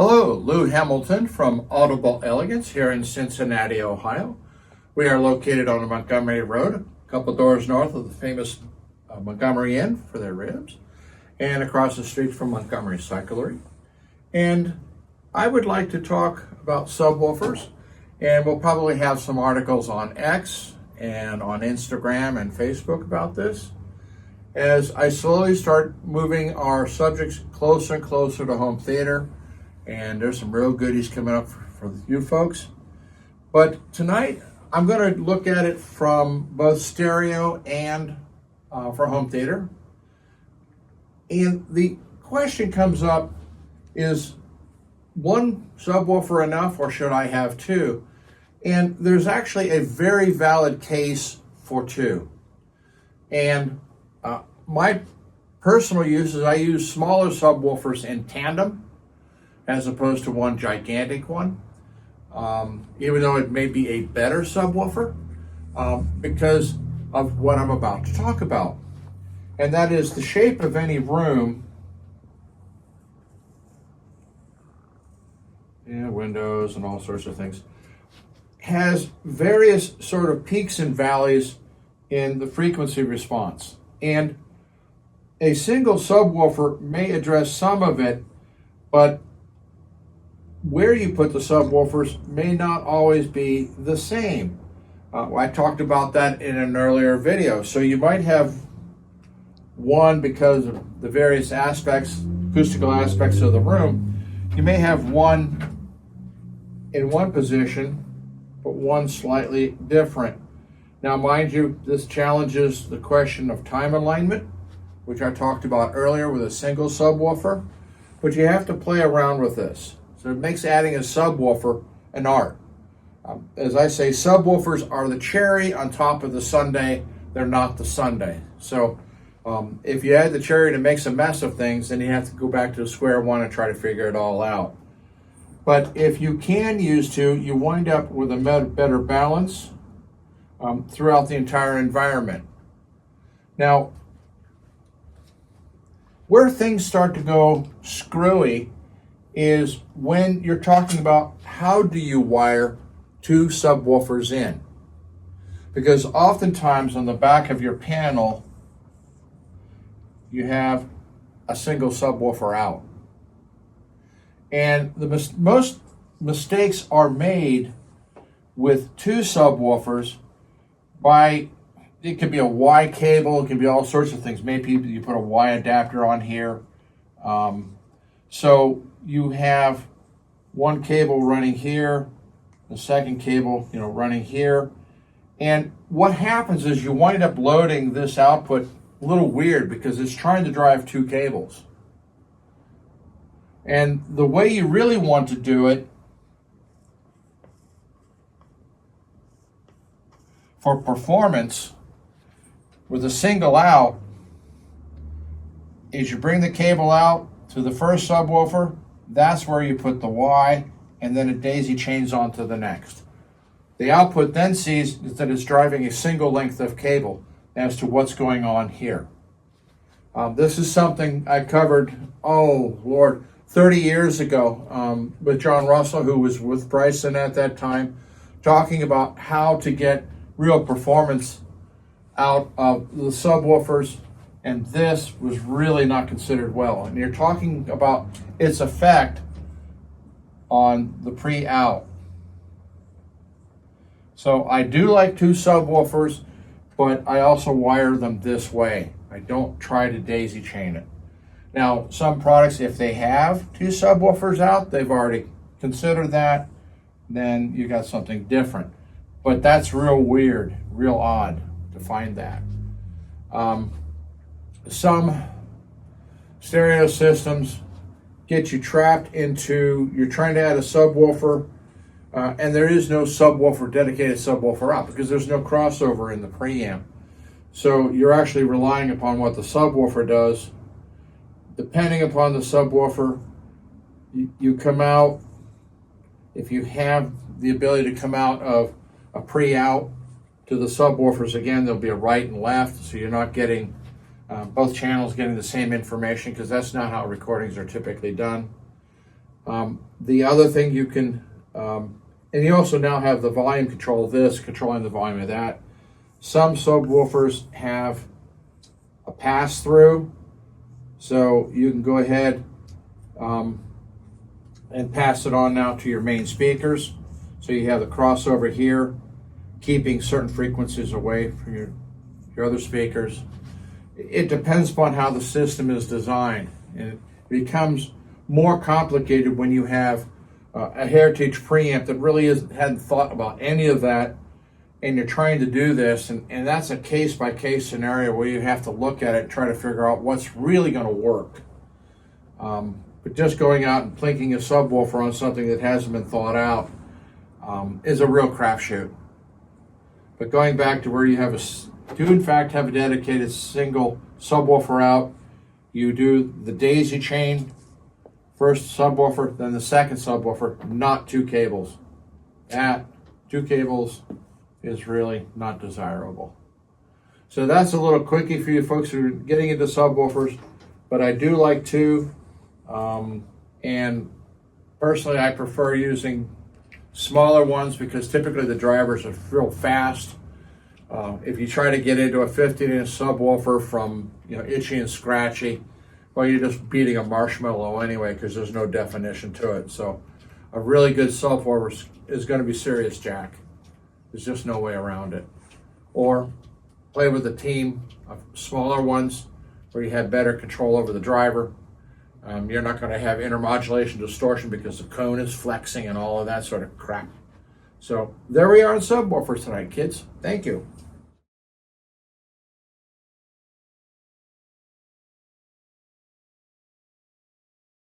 Hello, Lou Hamilton from Audible Elegance here in Cincinnati, Ohio. We are located on Montgomery Road, a couple doors north of the famous Montgomery Inn for their ribs, and across the street from Montgomery Cyclery. And I would like to talk about subwoofers, and we'll probably have some articles on X and on Instagram and Facebook about this, as I slowly start moving our subjects closer and closer to home theater. And there's some real goodies coming up for you folks. But tonight, I'm going to look at it from both stereo and for home theater. And the question comes up, is one subwoofer enough, or should I have two? And there's actually a very valid case for two. And my personal use is I use smaller subwoofers in tandem, as opposed to one gigantic one, even though it may be a better subwoofer, because of what I'm about to talk about. And that is the shape of any room, windows and all sorts of things, has various sort of peaks and valleys in the frequency response. And a single subwoofer may address some of it, but where you put the subwoofers may not always be the same. I talked about that in an earlier video. So you might have one because of the various aspects, acoustical aspects of the room. You may have one in one position, but one slightly different. Now, mind you, this challenges the question of time alignment, which I talked about earlier with a single subwoofer, but you have to play around with this. So it makes adding a subwoofer an art. As I say, subwoofers are the cherry on top of the sundae. They're not the sundae. So if you add the cherry that makes a mess of things, then you have to go back to square one and try to figure it all out. But if you can use two, you wind up with a better balance throughout the entire environment. Now, where things start to go screwy is when you're talking about how do you wire two subwoofers in. Because oftentimes on the back of your panel, you have a single subwoofer out. And the most mistakes are made with two subwoofers by, it could be a Y cable, it can be all sorts of things. Maybe you put a Y adapter on here. So you have one cable running here, the second cable, running here. And what happens is you wind up loading this output a little weird because it's trying to drive two cables. And the way you really want to do it for performance with a single out is you bring the cable out to the first subwoofer. That's where you put the Y, and then it daisy chains onto the next. The output then sees that it's driving a single length of cable as to what's going on here. This is something I covered, 30 years ago with John Russell, who was with Bryson at that time, talking about how to get real performance out of the subwoofers. And this was really not considered well. And you're talking about its effect on the pre-out. So I do like two subwoofers, but I also wire them this way. I don't try to daisy chain it. Now, some products, if they have two subwoofers out, they've already considered that, then you got something different. But that's real weird, real odd to find that. Some stereo systems get you trapped into, you're trying to add a subwoofer, and there is no dedicated subwoofer out because there's no crossover in the preamp. So you're actually relying upon what the subwoofer does. Depending upon the subwoofer, you come out, if you have the ability to come out of a pre-out to the subwoofers, again, there'll be a right and left, so you're not getting both channels getting the same information, because that's not how recordings are typically done. The other thing you can, and you also now have the volume control of this, controlling the volume of that. Some subwoofers have a pass-through, so you can go ahead and pass it on now to your main speakers. So you have the crossover here, keeping certain frequencies away from your other speakers. It depends upon how the system is designed, and it becomes more complicated when you have a heritage preamp that really hadn't thought about any of that, and you're trying to do this, and that's a case-by-case scenario where you have to look at it and try to figure out what's really going to work. But just going out and plinking a subwoofer on something that hasn't been thought out is a real crapshoot. But going back to where you do in fact have a dedicated single subwoofer out, you do the daisy chain, first subwoofer, then the second subwoofer, not two cables. That, two cables, is really not desirable. So that's a little quickie for you folks who are getting into subwoofers, but I do like two, and personally I prefer using smaller ones because typically the drivers are real fast. If you try to get into a 15-inch subwoofer from itchy and scratchy, well, you're just beating a marshmallow anyway because there's no definition to it. So a really good subwoofer is going to be serious jack. There's just no way around it. Or play with a team of smaller ones where you have better control over the driver. You're not going to have intermodulation distortion because the cone is flexing and all of that sort of crap. So there we are on subwoofers tonight, kids. Thank you.